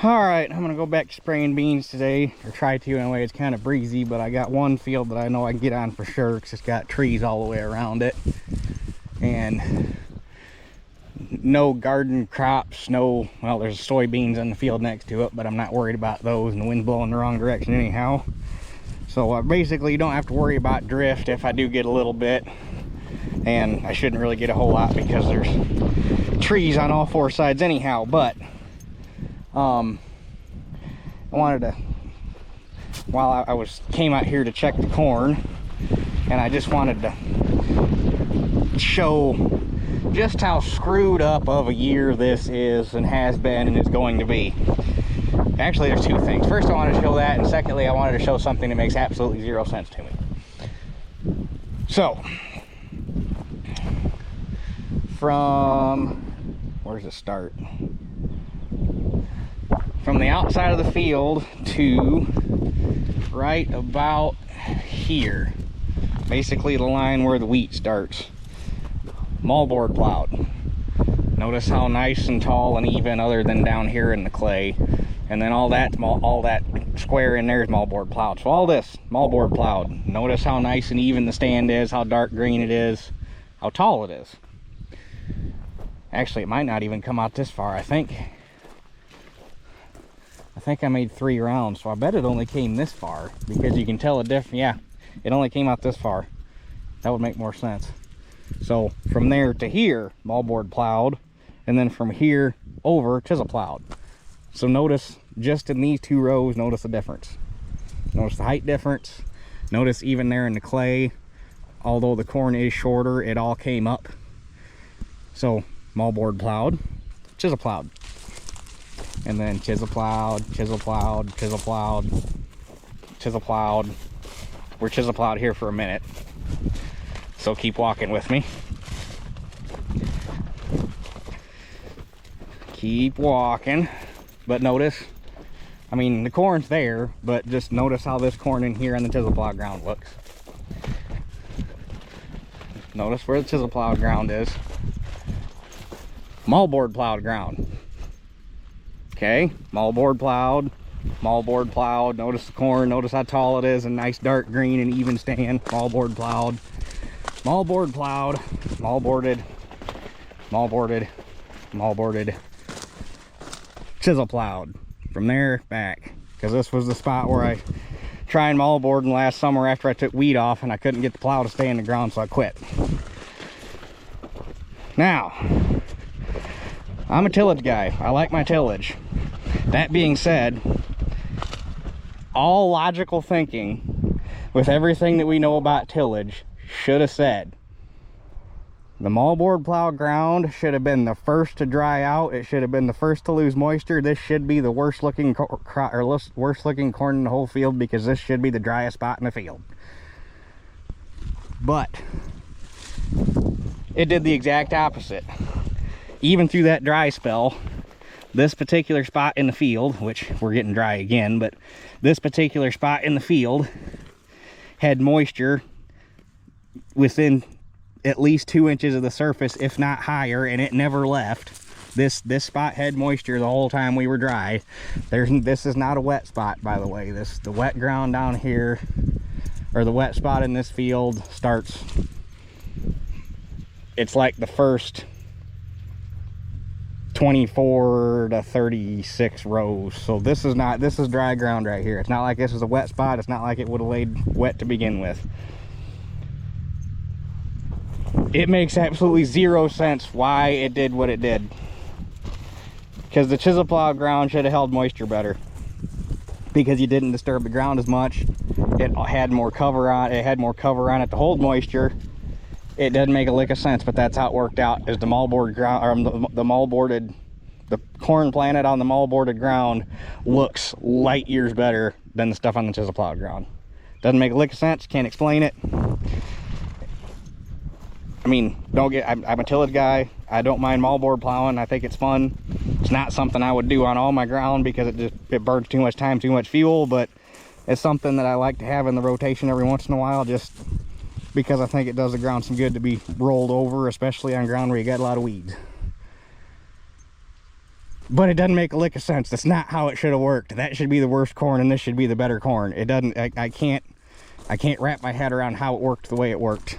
All right, I'm gonna go back to spraying beans today, or try to anyway. It's kind of breezy, but I got one field that I know I can get on for sure because it's got trees all the way around it, and no garden crops, no, well, there's soybeans in the field next to it, but I'm not worried about those, and the wind's blowing the wrong direction anyhow. So basically you don't have to worry about drift if I do get a little bit, and I shouldn't really get a whole lot because there's trees on all four sides anyhow. But I wanted to, while I came out here to check the corn, and I just wanted to show just how screwed up of a year this is and has been and is going to be. Actually, there's two things. First, I wanted to show that, and secondly, I wanted to show something that makes absolutely zero sense to me. So, from, where's it start? From the outside of the field to right about here, basically the line where the wheat starts, moldboard plowed. Notice how nice and tall and even, other than down here in the clay. And then all that square in there is moldboard plowed. So all this moldboard plowed. Notice how nice and even the stand is, how dark green it is, how tall it is. Actually, it might not even come out this far. I think I made 3 rounds, so I bet it only came this far, because you can tell a difference. Yeah, it only came out this far. That would make more sense. So from there to here, moldboard plowed, and then from here over, chisel plowed. So notice, just in these 2 rows, notice the difference. Notice the height difference. Notice even there in the clay, although the corn is shorter, it all came up. So moldboard plowed, chisel plowed. And then chisel plowed, chisel plowed, chisel plowed, chisel plowed. We're chisel plowed here for a minute, so keep walking with me. Keep walking. But notice, I mean, the corn's there, but just notice how this corn in here on the chisel plowed ground looks. Notice where the chisel plowed ground is. Moldboard plowed ground. Okay, moldboard plowed, moldboard plowed. Notice the corn, notice how tall it is, and nice dark green and even stand. Moldboard plowed, moldboard plowed, moldboarded, moldboarded, moldboarded, chisel plowed. From there back, because this was the spot where I tried moldboarding last summer after I took weed off, and I couldn't get the plow to stay in the ground, so I quit. Now, I'm a tillage guy. I like my tillage. That being said, all logical thinking with everything that we know about tillage should have said the moldboard plow ground should have been the first to dry out. It should have been the first to lose moisture. This should be the worst looking worst looking corn in the whole field, because this should be the driest spot in the field. But it did the exact opposite. Even through that dry spell, this particular spot in the field, which we're getting dry again, but this particular spot in the field had moisture within at least 2 inches of the surface, if not higher, and it never left. This spot had moisture the whole time we were dry. This is not a wet spot, by the way. The wet ground down here, or the wet spot in this field, starts, it's like the first 24 to 36 rows. So this is dry ground right here. It's not like this is a wet spot. It's not like it would have laid wet to begin with. It makes absolutely zero sense why it did what it did, because the chisel plow ground should have held moisture better, because you didn't disturb the ground as much. It had more cover on it. Had more cover on it to hold moisture. It doesn't make a lick of sense, but that's how it worked out. Is the moldboard ground, or the corn planted on the moldboarded ground looks light years better than the stuff on the chisel plowed ground. Doesn't make a lick of sense. Can't explain it. I mean, I'm a tillage guy. I don't mind moldboard plowing. I think it's fun. It's not something I would do on all my ground because it burns too much time, too much fuel, but it's something that I like to have in the rotation every once in a while, just because I think it does the ground some good to be rolled over, especially on ground where you got a lot of weeds. But it doesn't make a lick of sense. That's not how it should have worked. That should be the worst corn and this should be the better corn. It doesn't, I can't wrap my head around how it worked the way it worked.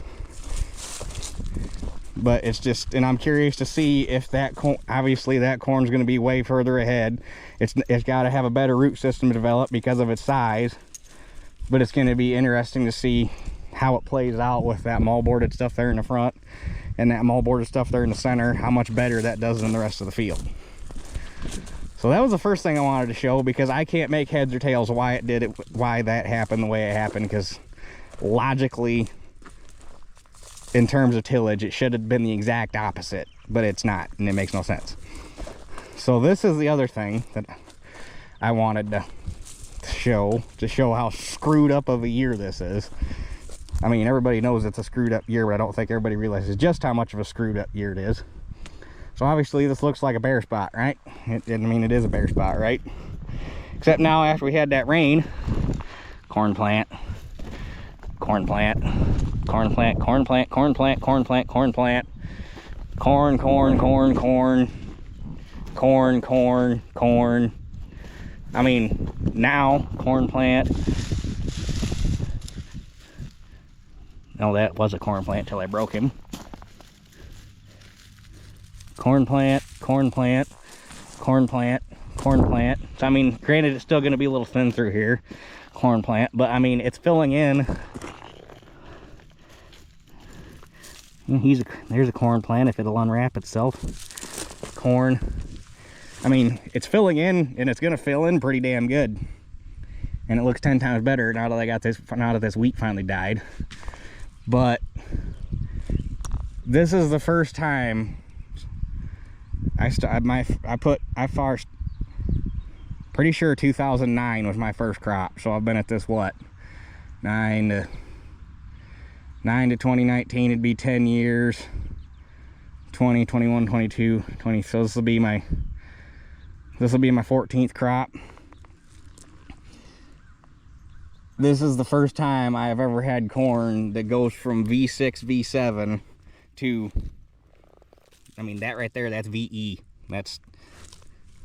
But it's just, and I'm curious to see if that corn, obviously that corn's going to be way further ahead. It's got to have a better root system to develop because of its size. But it's going to be interesting to see how it plays out with that moldboarded stuff there in the front and that moldboarded stuff there in the center, how much better that does than the rest of the field. So that was the first thing I wanted to show, because I can't make heads or tails why it did it, why that happened the way it happened, because logically, in terms of tillage, it should have been the exact opposite, but it's not, and it makes no sense. So this is the other thing that I wanted to show how screwed up of a year this is. I mean, everybody knows it's a screwed up year, but I don't think everybody realizes just how much of a screwed up year it is. So obviously this looks like a bare spot, right? I mean, it is a bare spot, right? Except now after we had that rain, corn plant, corn plant, corn plant, corn plant, corn plant, corn plant, corn plant, corn, corn, corn, corn, corn, corn, corn. I mean, now corn plant. No, that was a corn plant till I broke him. Corn plant, corn plant, corn plant, corn plant. So I mean, granted, it's still going to be a little thin through here, corn plant, but I mean, it's filling in. There's a corn plant if it'll unwrap itself. Corn. I mean, it's filling in, and it's going to fill in pretty damn good. And it looks 10 times better now that I got this, now that this wheat finally died. But this is the first time pretty sure 2009 was my first crop. So I've been at this, what, 9 to 2019, it'd be 10 years. 20, 21, 22, 20. So this will be my 14th crop. This is the first time I have ever had corn that goes from V6, V7 to, I mean, that right there, that's VE.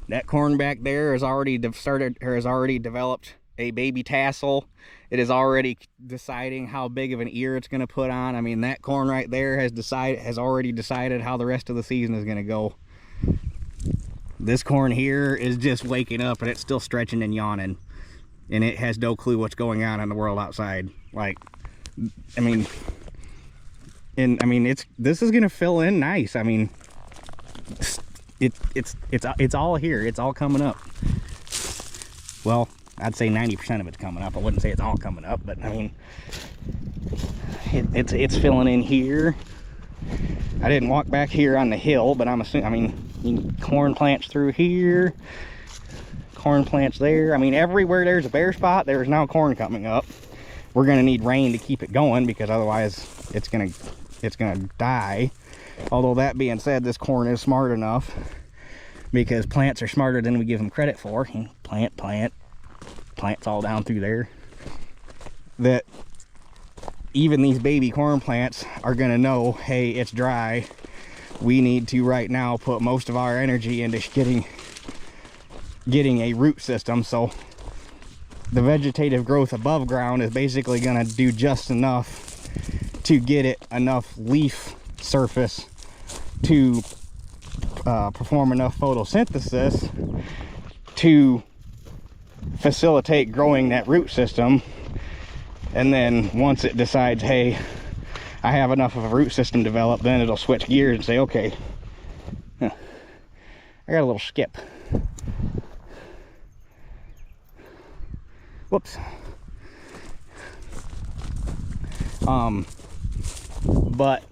That corn back there has already developed a baby tassel. It is already deciding how big of an ear it's going to put on. I mean, that corn right there has already decided how the rest of the season is going to go. This corn here is just waking up, and it's still stretching and yawning, and it has no clue what's going on in the world outside. Like, I mean, this is going to fill in nice. I mean, it's all here. It's all coming up. Well, I'd say 90% of it's coming up. I wouldn't say it's all coming up, but I mean, it's filling in here. I didn't walk back here on the hill, but I'm assuming, I mean, corn plants through here, corn plants there. I mean, everywhere there's a bare spot, there's now corn coming up. We're gonna need rain to keep it going, because otherwise it's gonna die. Although that being said, this corn is smart enough, because plants are smarter than we give them credit for. Plants all down through there, that even these baby corn plants are gonna know, hey, it's dry. We need to right now put most of our energy into getting a root system. So the vegetative growth above ground is basically gonna do just enough to get it enough leaf surface to perform enough photosynthesis to facilitate growing that root system. And then once it decides, hey, I have enough of a root system developed, then it'll switch gears and say, okay, I got a little skip. Whoops. But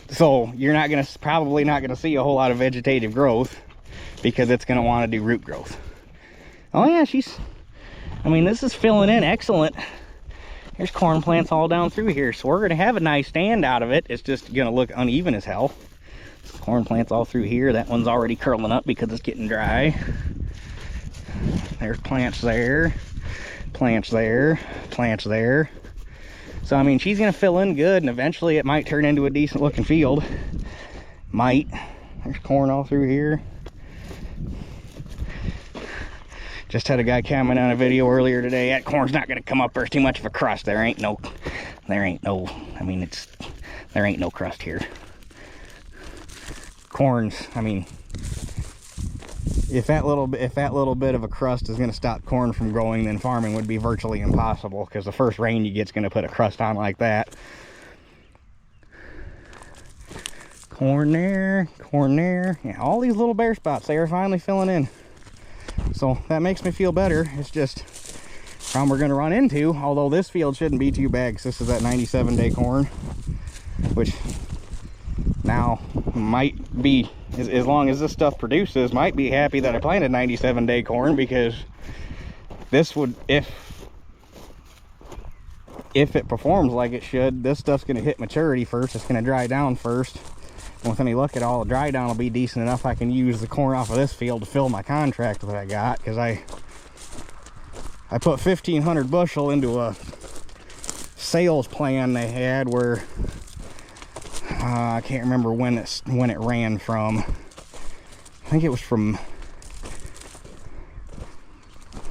so you're probably not gonna see a whole lot of vegetative growth, because it's gonna want to do root growth. Oh yeah, I mean, this is filling in excellent. There's corn plants all down through here, so we're gonna have a nice stand out of it. It's just gonna look uneven as hell. Corn plants all through here. That one's already curling up because it's getting dry. There's plants there, plants there, plants there. So I mean, she's gonna fill in good, and eventually it might turn into a decent looking field. Might. There's corn all through here. Just had a guy comment on a video earlier today, that corn's not gonna come up, there's too much of a crust. There ain't no, I mean, there ain't no crust here. Corn's, I mean, if that little bit of a crust is gonna stop corn from growing, then farming would be virtually impossible, because the first rain you get's gonna put a crust on like that. Corn there, corn there. Yeah, all these little bare spots, they are finally filling in. So that makes me feel better. It's just problem we're gonna run into, although this field shouldn't be too bad, because this is that 97-day corn, which now might be, as long as this stuff produces, might be happy that I planted 97-day corn, because this would, if it performs like it should, this stuff's gonna hit maturity first. It's gonna dry down first. With any luck at all, the dry down will be decent enough I can use the corn off of this field to fill my contract that I got, because I put 1,500 bushel into a sales plan they had where I can't remember when it ran from. I think it was from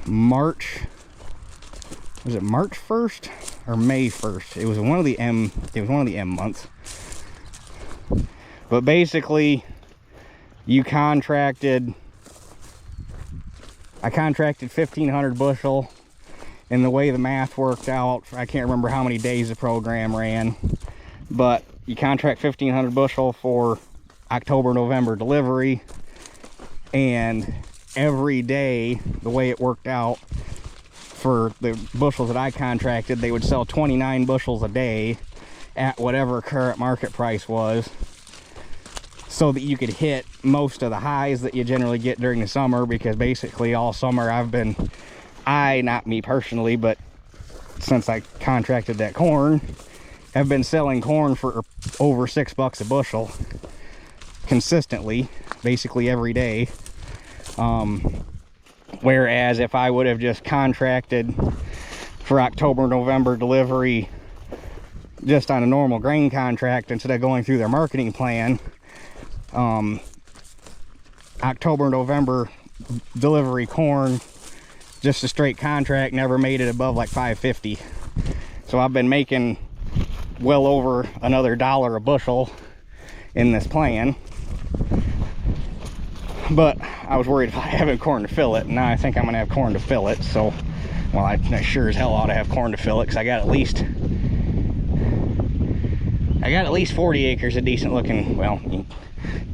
March. Was it March 1st or May 1st? It was one of the M months. But basically, I contracted 1,500 bushel, and the way the math worked out, I can't remember how many days the program ran, but you contract 1,500 bushel for October, November delivery, and every day, the way it worked out, for the bushels that I contracted, they would sell 29 bushels a day at whatever current market price was, so that you could hit most of the highs that you generally get during the summer. Because basically all summer not me personally, but since I contracted that corn, have been selling corn for over $6 a bushel consistently, basically every day. Whereas if I would have just contracted for October, November delivery just on a normal grain contract instead of going through their marketing plan, October, November delivery corn, just a straight contract, never made it above like $5.50. So I've been making well over another $1 a bushel in this plan. But I was worried if I haven't corn to fill it, and now I think I'm gonna have corn to fill it. So, well, I sure as hell ought to have corn to fill it, because I got at least 40 acres of decent looking, well,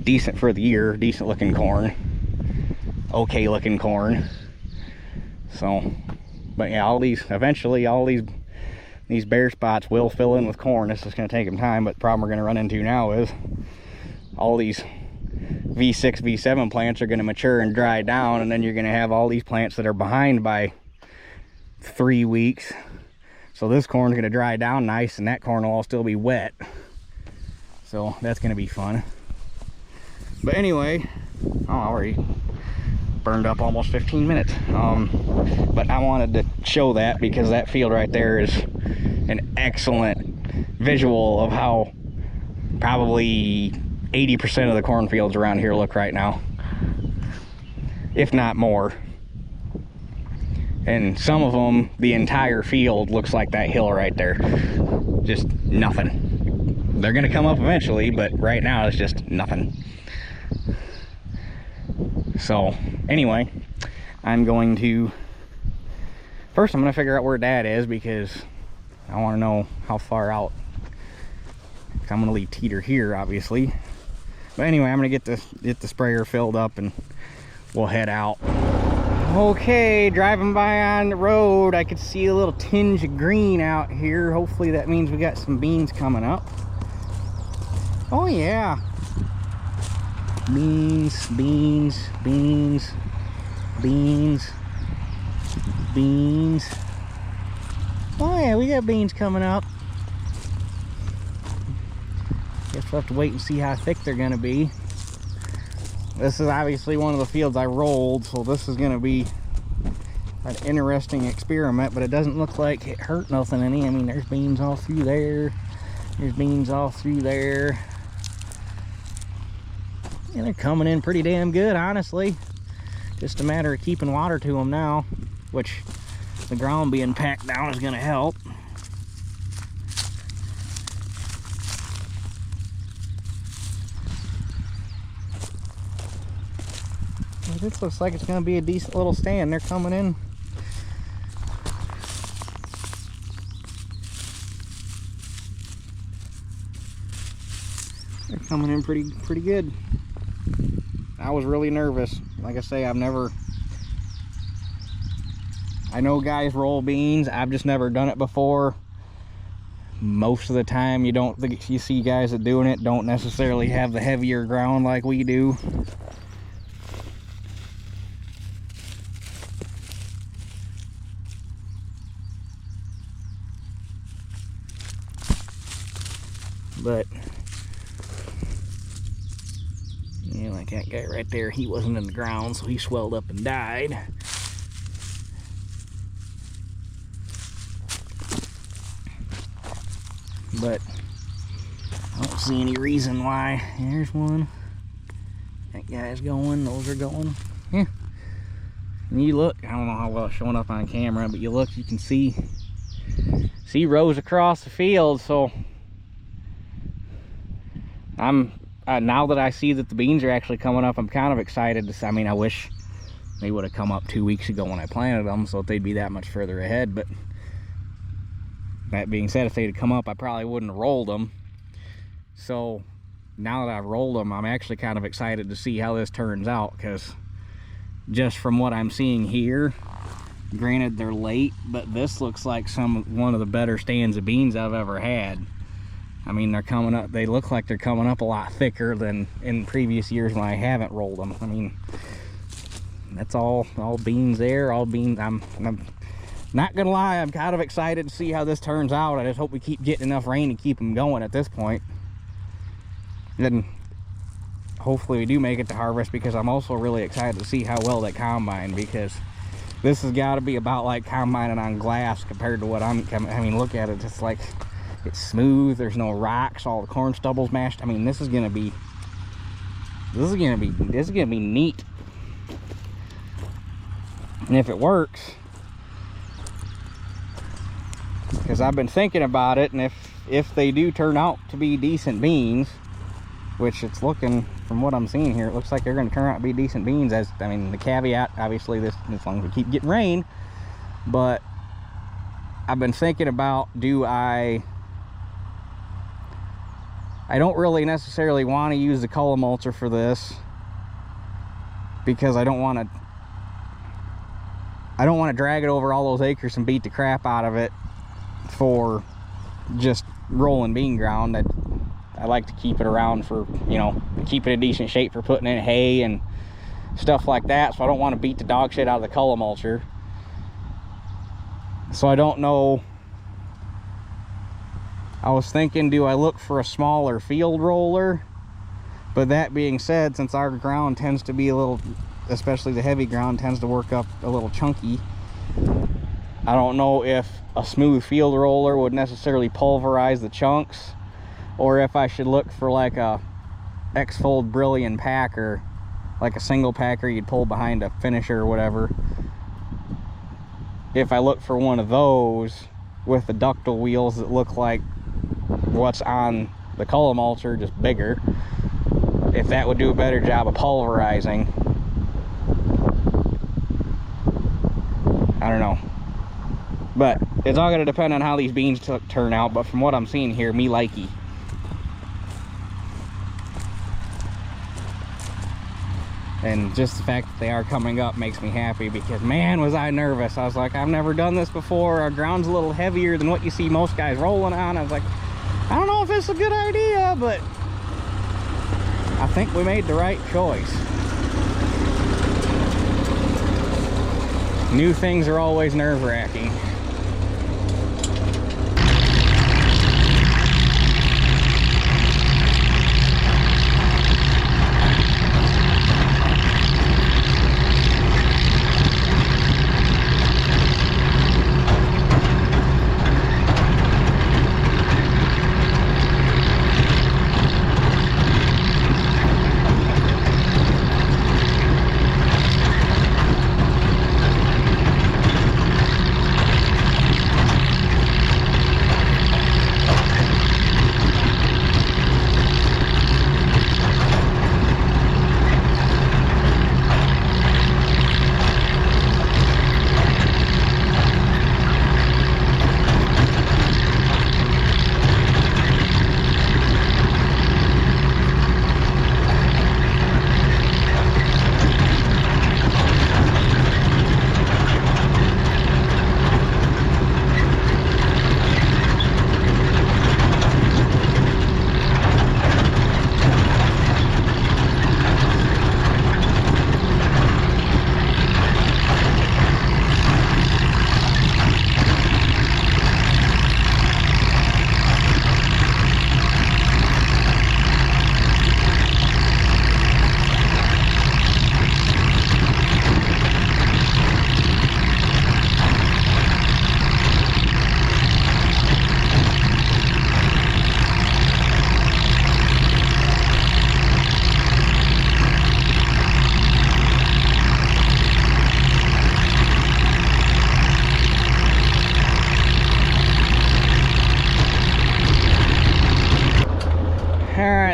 decent for the year, decent looking corn, okay looking corn. So, but yeah, eventually all these bare spots will fill in with corn. This is going to take them time, but the problem we're going to run into now is all these V6, V7 plants are going to mature and dry down, and then you're going to have all these plants that are behind by 3 weeks. So this corn's going to dry down nice, and that corn will all still be wet. So that's going to be fun. But anyway, I already burned up almost 15 minutes. But I wanted to show that because that field right there is an excellent visual of how probably 80% of the cornfields around here look right now, if not more. And some of them, the entire field looks like that hill right there. Just nothing. They're gonna come up eventually, but right now it's just nothing. So anyway, I'm going to figure out where Dad is, because I want to know how far out. I'm going to leave Teeter here, obviously. But anyway, I'm going to get the sprayer filled up and we'll head out. Okay, driving by on the road, I could see a little tinge of green out here. Hopefully that means we got some beans coming up. Oh yeah. Beans, beans, beans, beans, beans. Oh yeah, we got beans coming up. Guess we'll have to wait and see how thick they're gonna be. This is obviously one of the fields I rolled, so this is gonna be an interesting experiment, but it doesn't look like it hurt nothing any. I mean, there's beans all through there. There's beans all through there. And they're coming in pretty damn good, honestly. Just a matter of keeping water to them now, which the ground being packed down is going to help. This looks like it's going to be a decent little stand. They're coming in. They're coming in pretty good. I was really nervous. Like I say, I know guys roll beans. I've just never done it before. Most of the time you see guys that doing it don't necessarily have the heavier ground like we do. But yeah, like that guy right there, he wasn't in the ground, so he swelled up and died. But I don't see any reason why. There's one. That guy's going, those are going. Yeah. And you look, I don't know how well it's showing up on camera, but you look, you can see rows across the field. So now that I see that the beans are actually coming up, I'm kind of excited to see. I mean, I wish they would have come up 2 weeks ago when I planted them, so they'd be that much further ahead. But that being said, if they'd have come up, I probably wouldn't have rolled them. So now that I've rolled them, I'm actually kind of excited to see how this turns out, because just from what I'm seeing here, granted they're late, but this looks like one of the better stands of beans I've ever had. I mean, they're coming up, they look like they're coming up a lot thicker than in previous years when I haven't rolled them. I mean, that's all beans there, all beans. I'm not gonna lie, I'm kind of excited to see how this turns out. I just hope we keep getting enough rain to keep them going at this point. Then hopefully we do make it to harvest, because I'm also really excited to see how well they combine, because this has got to be about like combining on glass compared to what I mean, look at it, it's like, it's smooth, there's no rocks, all the corn stubble's mashed. I mean, this is gonna be neat. And if it works, because I've been thinking about it, and if they do turn out to be decent beans, which it's looking, from what I'm seeing here, it looks like they're going to turn out to be decent beans. As I mean, the caveat, obviously, as long as we keep getting rain. But I've been thinking about, I don't really necessarily want to use the column mulcher for this, because I don't want to drag it over all those acres and beat the crap out of it for just rolling bean ground. I like to keep it around for, you know, keep it in decent shape for putting in hay and stuff like that. So I don't want to beat the dog shit out of the column mulcher. So I don't know. I was thinking, do I look for a smaller field roller? But that being said, since our ground tends to be a little, especially the heavy ground, tends to work up a little chunky, I don't know if a smooth field roller would necessarily pulverize the chunks, or if I should look for like a X-Fold Brilliant packer, like a single packer you'd pull behind a finisher or whatever. If I look for one of those with the ductile wheels that look like what's on the column mulcher, just bigger, if that would do a better job of pulverizing. I don't know. But it's all going to depend on how these beans turn out. But from what I'm seeing here, me likey. And just the fact that they are coming up makes me happy, because man, was I nervous. I was like, I've never done this before. Our ground's a little heavier than what you see most guys rolling on. I was like, I don't know if it's a good idea, but I think we made the right choice. New things are always nerve-wracking.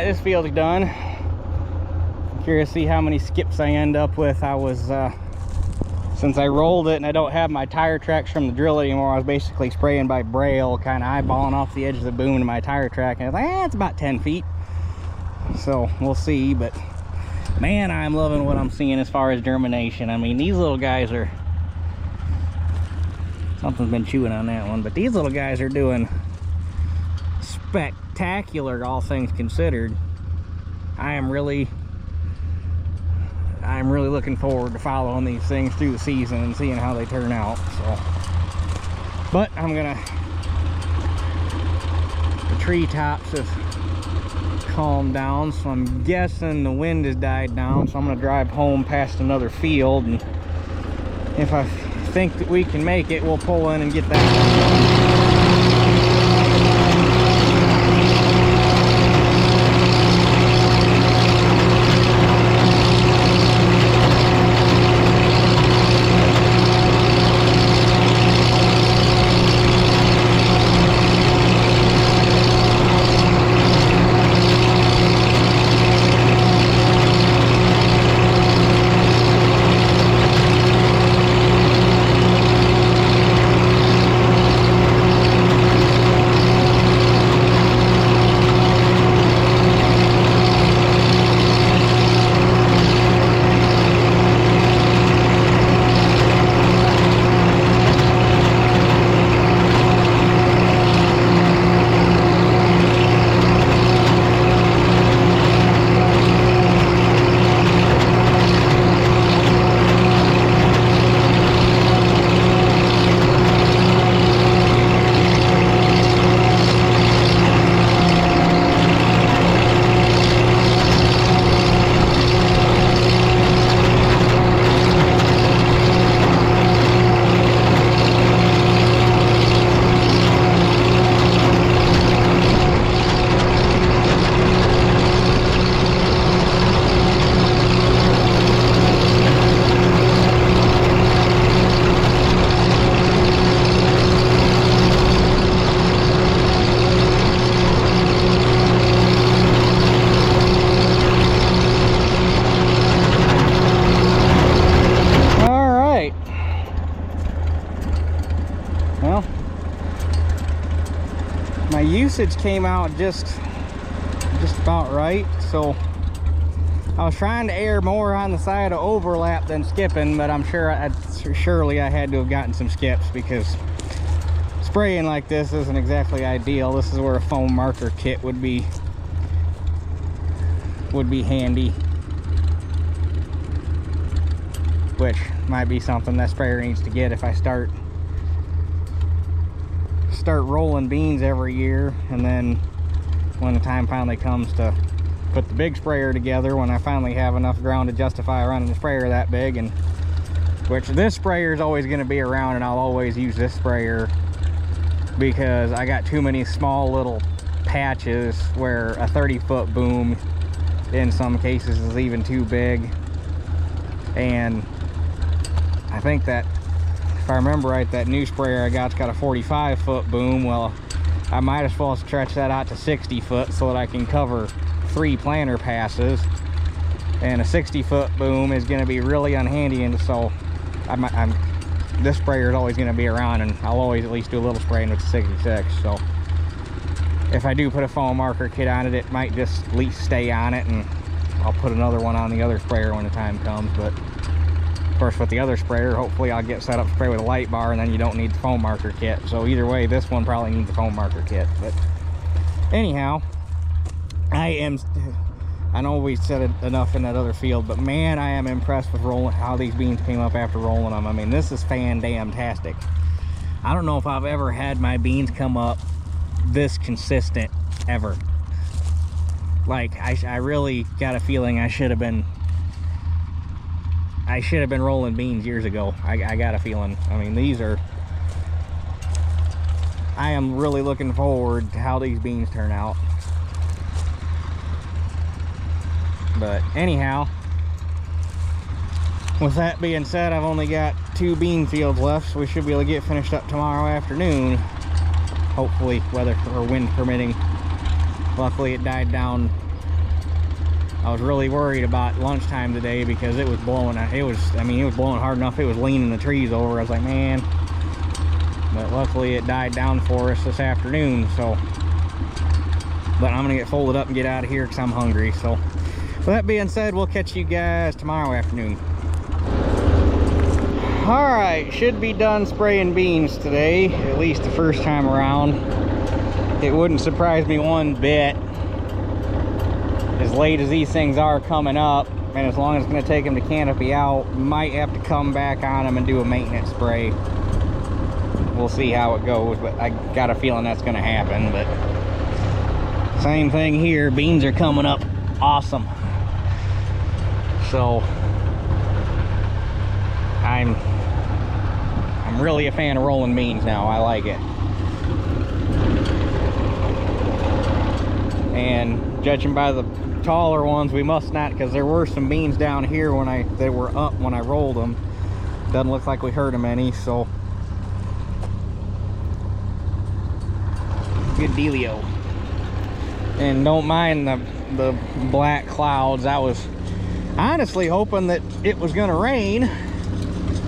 this field's done. I'm curious to see how many skips I end up with. I was, since I rolled it and I don't have my tire tracks from the drill anymore, I was basically spraying by braille, kind of eyeballing off the edge of the boom to my tire track, and I was like, it's about 10 feet. So we'll see, but man, I'm loving what I'm seeing as far as germination. I mean, these little guys are, something's been chewing on that one, but these little guys are doing spectacular, all things considered. I'm really looking forward to following these things through the season and seeing how they turn out. So, but I'm gonna, the treetops have calmed down, so I'm guessing the wind has died down, so I'm gonna drive home past another field, and if I think that we can make it, we'll pull in and get that. Well, my usage came out just about right, so I was trying to err more on the side of overlap than skipping, but I'm sure surely I had to have gotten some skips, because spraying like this isn't exactly ideal. This is where a foam marker kit would be handy, which might be something that sprayer needs to get if I start rolling beans every year, and then when the time finally comes to put the big sprayer together, when I finally have enough ground to justify running the sprayer that big, and which this sprayer is always going to be around, and I'll always use this sprayer because I got too many small little patches where a 30-foot boom in some cases is even too big. And I think that, if I remember right, that new sprayer I got's got a 45-foot boom. Well, I might as well stretch that out to 60 foot so that I can cover 3 planter passes. And a 60-foot boom is going to be really unhandy, and so this sprayer is always going to be around, and I'll always at least do a little spraying with the 66. So if I do put a foam marker kit on it, it might just at least stay on it, and I'll put another one on the other sprayer when the time comes. But of course, with the other sprayer, hopefully I'll get set up to spray with a light bar, and then you don't need the foam marker kit. So either way, this one probably needs the foam marker kit. But anyhow, I know we said it enough in that other field, but man, I am impressed with how these beans came up after rolling them. I mean, this is fan-damn-tastic. I don't know if I've ever had my beans come up this consistent ever. Like, I really got a feeling I should have been rolling beans years ago. I got a feeling. I mean, I am really looking forward to how these beans turn out. But anyhow, with that being said, I've only got 2 bean fields left, so we should be able to get finished up tomorrow afternoon. Hopefully, weather or wind permitting. Luckily, it died down I was really worried about lunchtime today because it was blowing. It was blowing hard enough. It was leaning the trees over. I was like, man. But luckily it died down for us this afternoon. So, but I'm gonna get folded up and get out of here because I'm hungry. So, with that being said, we'll catch you guys tomorrow afternoon. All right, should be done spraying beans today, at least the first time around. It wouldn't surprise me one bit, as late as these things are coming up, and as long as it's going to take them to canopy out, might have to come back on them and do a maintenance spray. We'll see how it goes, but I got a feeling that's going to happen. But same thing here, beans are coming up awesome. So I'm really a fan of rolling beans now. I like it. And judging by the taller ones, we must not, because there were some beans down here they were up when I rolled them. Doesn't look like we hurt them any, so good dealio. And don't mind the black clouds. I was honestly hoping that it was gonna rain,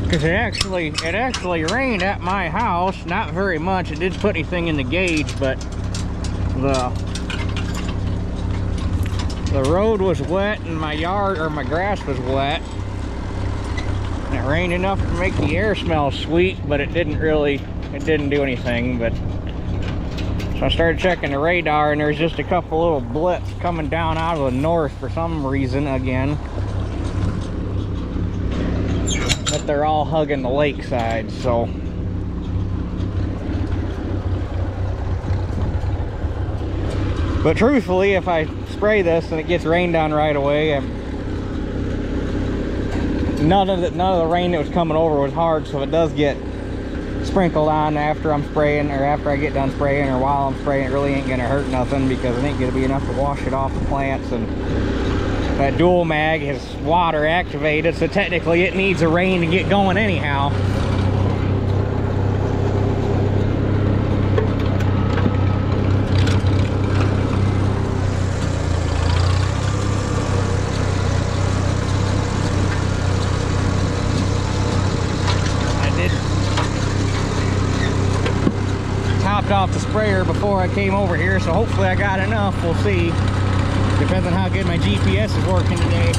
because it actually rained at my house. Not very much. It didn't put anything in the gauge, but the road was wet and my grass was wet. And it rained enough to make the air smell sweet, but it didn't do anything. But so I started checking the radar, and there's just a couple little blips coming down out of the north for some reason again. But they're all hugging the lakeside, so but truthfully, if I spray this and it gets rained on right away, none of the rain that was coming over was hard, so if it does get sprinkled on after I'm spraying, or after I get done spraying, or while I'm spraying, it really ain't gonna hurt nothing, because it ain't gonna be enough to wash it off the plants. And that dual mag is water activated, so technically it needs a rain to get going anyhow. Topped off the sprayer before I came over here, so hopefully I got enough. We'll see. Depends on how good my GPS is working today.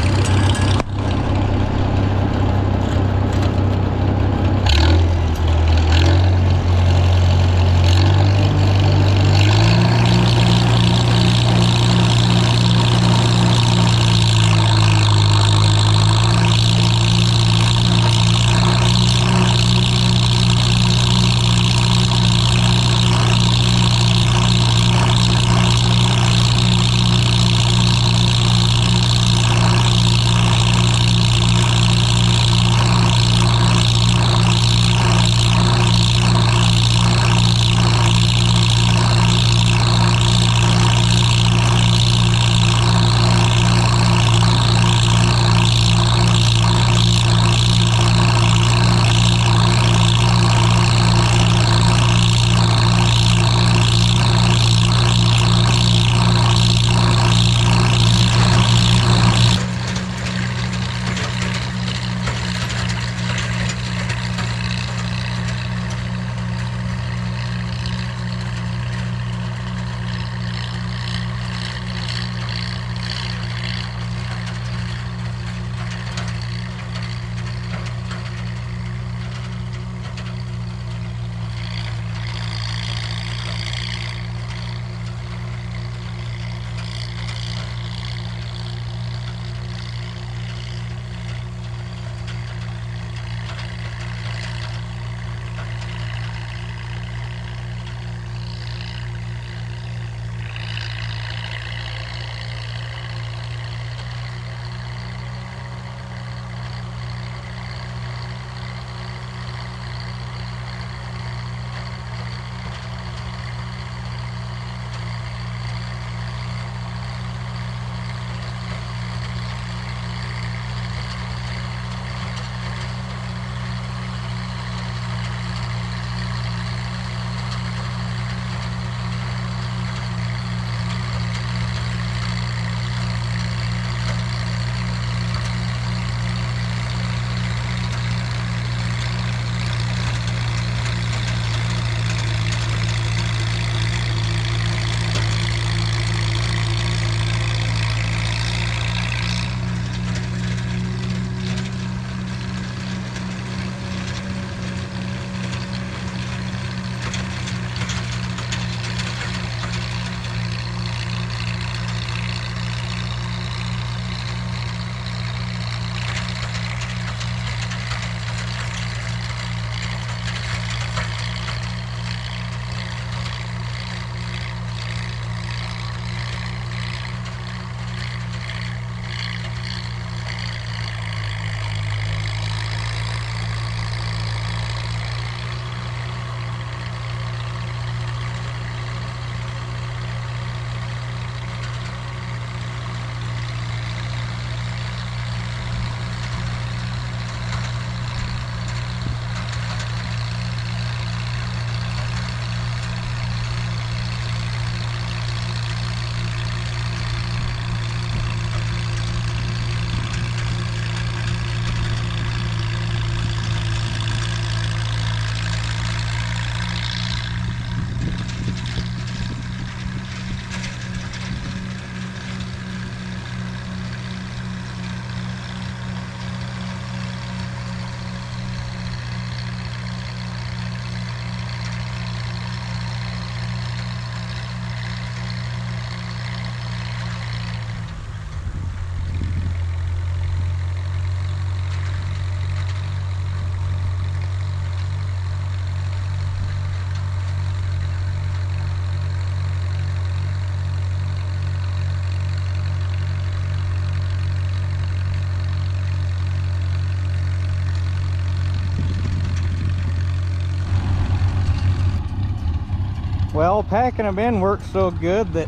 Well, packing them in worked so good that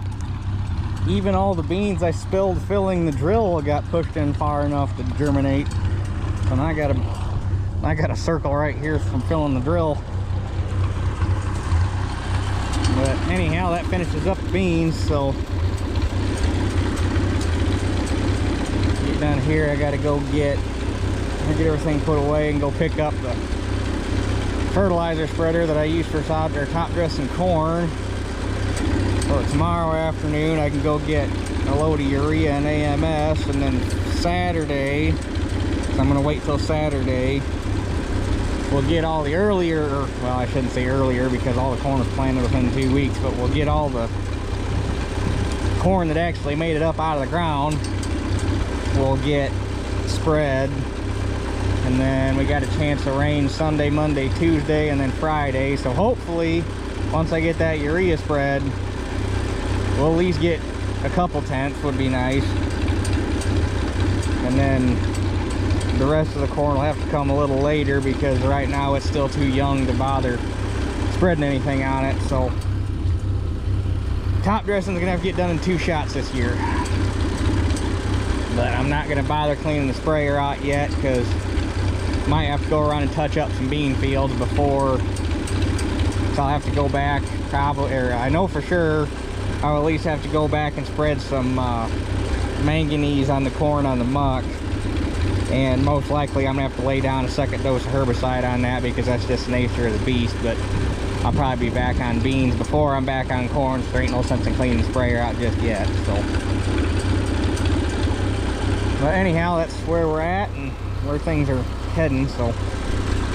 even all the beans I spilled filling the drill got pushed in far enough to germinate. And I got a circle right here from filling the drill. But anyhow, that finishes up the beans. So get down here, I gotta go get everything put away and go pick up the fertilizer spreader that I use for top dressing corn. So tomorrow afternoon I can go get a load of urea and AMS, and then Saturday, so I'm gonna wait till Saturday, we'll get all the earlier, well, I shouldn't say earlier because all the corn was planted within 2 weeks, but we'll get all the corn that actually made it up out of the ground, we'll get spread. And then we got a chance of rain Sunday, Monday, Tuesday, and then Friday. So hopefully, once I get that urea spread, we'll at least get a couple tenths, would be nice. And then the rest of the corn will have to come a little later because right now it's still too young to bother spreading anything on it. So top dressing is gonna have to get done in 2 shots this year. But I'm not gonna bother cleaning the sprayer out yet because might have to go around and touch up some bean fields before, so I'll have to go back probably, or I know for sure I'll at least have to go back and spread some manganese on the corn on the muck, and most likely I'm gonna have to lay down a second dose of herbicide on that because that's just the nature of the beast. But I'll probably be back on beans before I'm back on corn, so there ain't no sense in cleaning the sprayer out just yet. So but anyhow, that's where we're at and where things are heading. So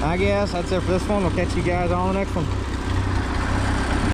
I guess that's it for this one. We'll catch you guys on the next one.